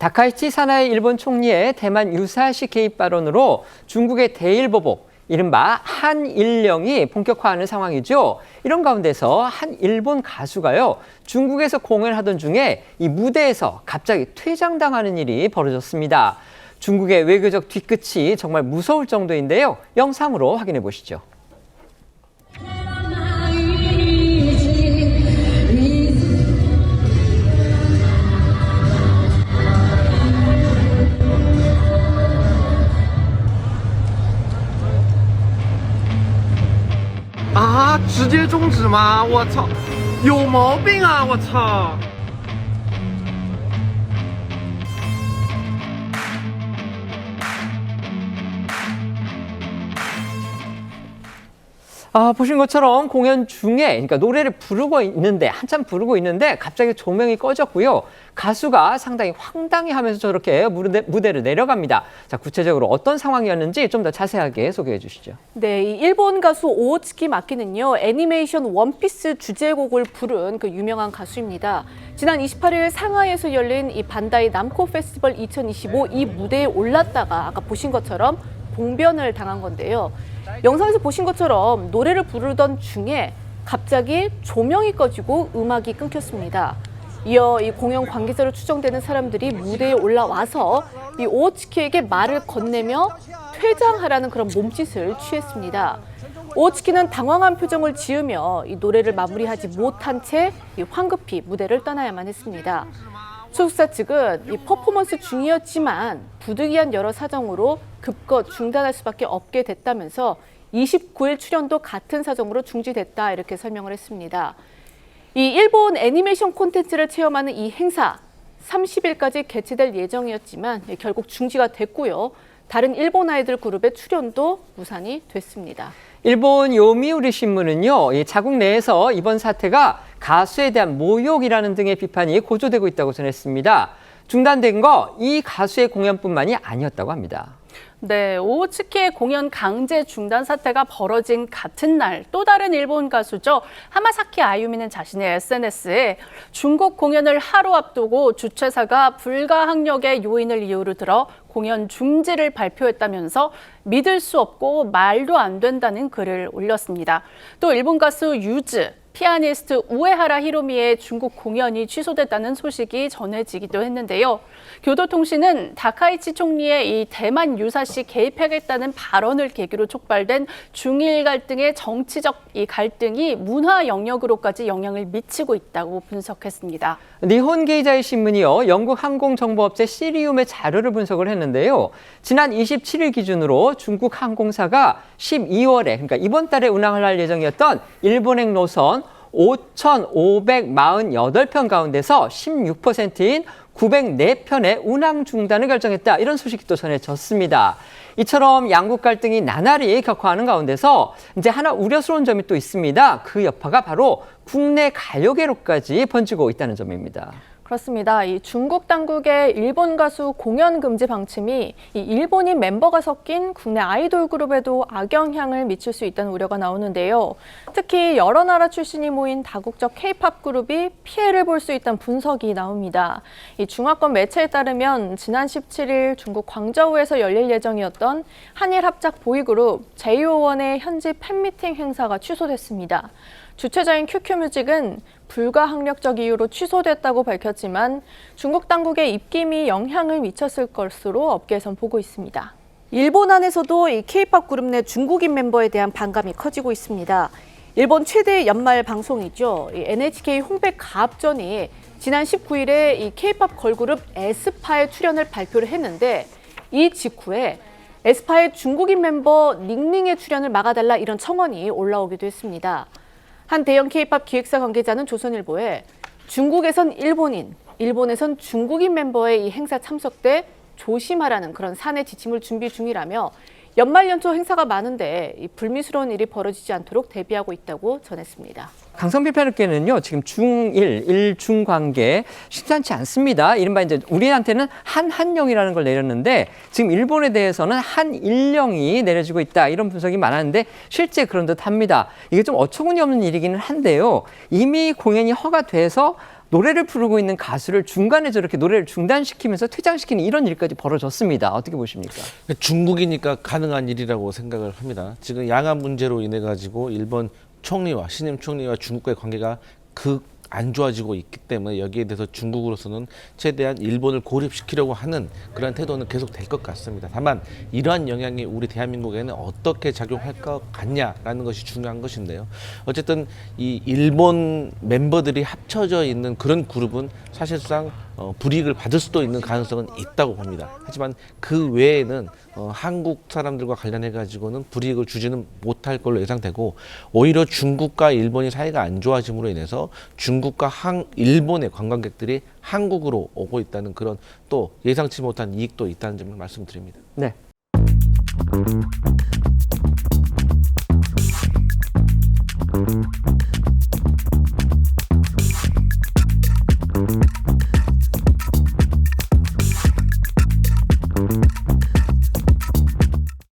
다카이치 사나이 일본 총리의 대만 유사시 개입 발언으로 중국의 대일보복, 이른바 한일령이 본격화하는 상황이죠. 이런 가운데서 한 일본 가수가요, 중국에서 공연하던 중에 이 무대에서 갑자기 퇴장당하는 일이 벌어졌습니다. 중국의 외교적 뒤끝이 정말 무서울 정도인데요. 영상으로 확인해 보시죠. 아, 直接终止吗？我操，有毛病啊！我操！ 보신 것처럼 공연 중에, 그러니까 노래를 부르고 있는데, 한참 부르고 있는데 갑자기 조명이 꺼졌고요. 가수가 상당히 황당해하면서 저렇게 무대를 내려갑니다. 자, 구체적으로 어떤 상황이었는지 좀 더 자세하게 소개해 주시죠. 네, 이 일본 가수 오오츠키 마키는요, 애니메이션 원피스 주제곡을 부른 그 유명한 가수입니다. 지난 28일 상하이에서 열린 이 반다이 남코 페스티벌 2025 이 무대에 올랐다가 아까 보신 것처럼 봉변을 당한 건데요. 영상에서 보신 것처럼 노래를 부르던 중에 갑자기 조명이 꺼지고 음악이 끊겼습니다. 이어 이 공연 관계자로 추정되는 사람들이 무대에 올라와서 이 오오츠키에게 말을 건네며 퇴장하라는 그런 몸짓을 취했습니다. 오오츠키는 당황한 표정을 지으며 이 노래를 마무리하지 못한 채 황급히 무대를 떠나야만 했습니다. 소속사 측은 이 퍼포먼스 중이었지만 부득이한 여러 사정으로 급거 중단할 수밖에 없게 됐다면서 29일 출연도 같은 사정으로 중지됐다 이렇게 설명을 했습니다. 이 일본 애니메이션 콘텐츠를 체험하는 이 행사 30일까지 개최될 예정이었지만 결국 중지가 됐고요. 다른 일본 아이들 그룹의 출연도 무산이 됐습니다. 일본 요미우리 신문은요, 이 자국 내에서 이번 사태가 가수에 대한 모욕이라는 등의 비판이 고조되고 있다고 전했습니다. 중단된 거 이 가수의 공연뿐만이 아니었다고 합니다. 네, 오오츠키의 공연 강제 중단 사태가 벌어진 같은 날 또 다른 일본 가수죠. 하마사키 아유미는 자신의 SNS에 중국 공연을 하루 앞두고 주최사가 불가항력의 요인을 이유로 들어 공연 중지를 발표했다면서 믿을 수 없고 말도 안 된다는 글을 올렸습니다. 또 일본 가수 유즈, 피아니스트 우에하라 히로미의 중국 공연이 취소됐다는 소식이 전해지기도 했는데요. 교도통신은 다카이치 총리의 이 대만 유사시 개입하겠다는 발언을 계기로 촉발된 중일 갈등의 정치적 이 갈등이 문화 영역으로까지 영향을 미치고 있다고 분석했습니다. 니혼 게이자이 신문이요, 영국 항공정보업체 시리움의 자료를 분석을 했는데요. 지난 27일 기준으로 중국 항공사가 12월에, 그러니까 이번 달에 운항을 할 예정이었던 일본행 노선 5,548편 가운데서 16%인 904편의 운항 중단을 결정했다. 이런 소식이 또 전해졌습니다. 이처럼 양국 갈등이 나날이 격화하는 가운데서 이제 하나 우려스러운 점이 또 있습니다. 그 여파가 바로 국내 가요계로까지 번지고 있다는 점입니다. 그렇습니다. 이 중국 당국의 일본 가수 공연 금지 방침이 이 일본인 멤버가 섞인 국내 아이돌 그룹에도 악영향을 미칠 수 있다는 우려가 나오는데요. 특히 여러 나라 출신이 모인 다국적 K-팝 그룹이 피해를 볼 수 있다는 분석이 나옵니다. 이 중화권 매체에 따르면 지난 17일 중국 광저우에서 열릴 예정이었던 한일 합작 보이그룹 JO1의 현지 팬미팅 행사가 취소됐습니다. 주최자인 QQ뮤직은 불가항력적 이유로 취소됐다고 밝혔지만 중국 당국의 입김이 영향을 미쳤을 것으로 업계에선 보고 있습니다. 일본 안에서도 이 K-팝 그룹 내 중국인 멤버에 대한 반감이 커지고 있습니다. 일본 최대 연말 방송이죠. 이 NHK 홍백 가합전이 지난 19일에 이 K-팝 걸그룹 에스파의 출연을 발표를 했는데 이 직후에 에스파의 중국인 멤버 닝닝의 출연을 막아달라 이런 청원이 올라오기도 했습니다. 한 대형 K-팝 기획사 관계자는 조선일보에 중국에선 일본인, 일본에선 중국인 멤버의 이 행사 참석 때 조심하라는 그런 사내 지침을 준비 중이라며 연말연초 행사가 많은데 이 불미스러운 일이 벌어지지 않도록 대비하고 있다고 전했습니다. 강성필 패널께는요, 지금 중일, 일중 관계 쉽지 않습니다. 이른바 이제 우리한테는 한한령이라는 걸 내렸는데 지금 일본에 대해서는 한일령이 내려지고 있다. 이런 분석이 많았는데 실제 그런 듯 합니다. 이게 좀 어처구니 없는 일이기는 한데요. 이미 공연이 허가돼서 노래를 부르고 있는 가수를 중간에 저렇게 노래를 중단시키면서 퇴장시키는 이런 일까지 벌어졌습니다. 어떻게 보십니까? 중국이니까 가능한 일이라고 생각을 합니다. 지금 양안 문제로 인해 가지고 일본 총리와 신임 총리와 중국과의 관계가 안 좋아지고 있기 때문에 여기에 대해서 중국으로서는 최대한 일본을 고립시키려고 하는 그런 태도는 계속 될 것 같습니다. 다만 이러한 영향이 우리 대한민국에는 어떻게 작용할 것 같냐라는 것이 중요한 것인데요. 어쨌든 이 일본 멤버들이 합쳐져 있는 그런 그룹은 사실상 불이익을 받을 수도 있는 가능성은 있다고 봅니다. 하지만 그 외에는 한국 사람들과 관련해 가지고는 불이익을 주지는 못할 걸로 예상되고, 오히려 중국과 일본이 사이가 안 좋아짐으로 인해서 중국과 일본의 관광객들이 한국으로 오고 있다는 그런 또 예상치 못한 이익도 있다는 점을 말씀드립니다. 네.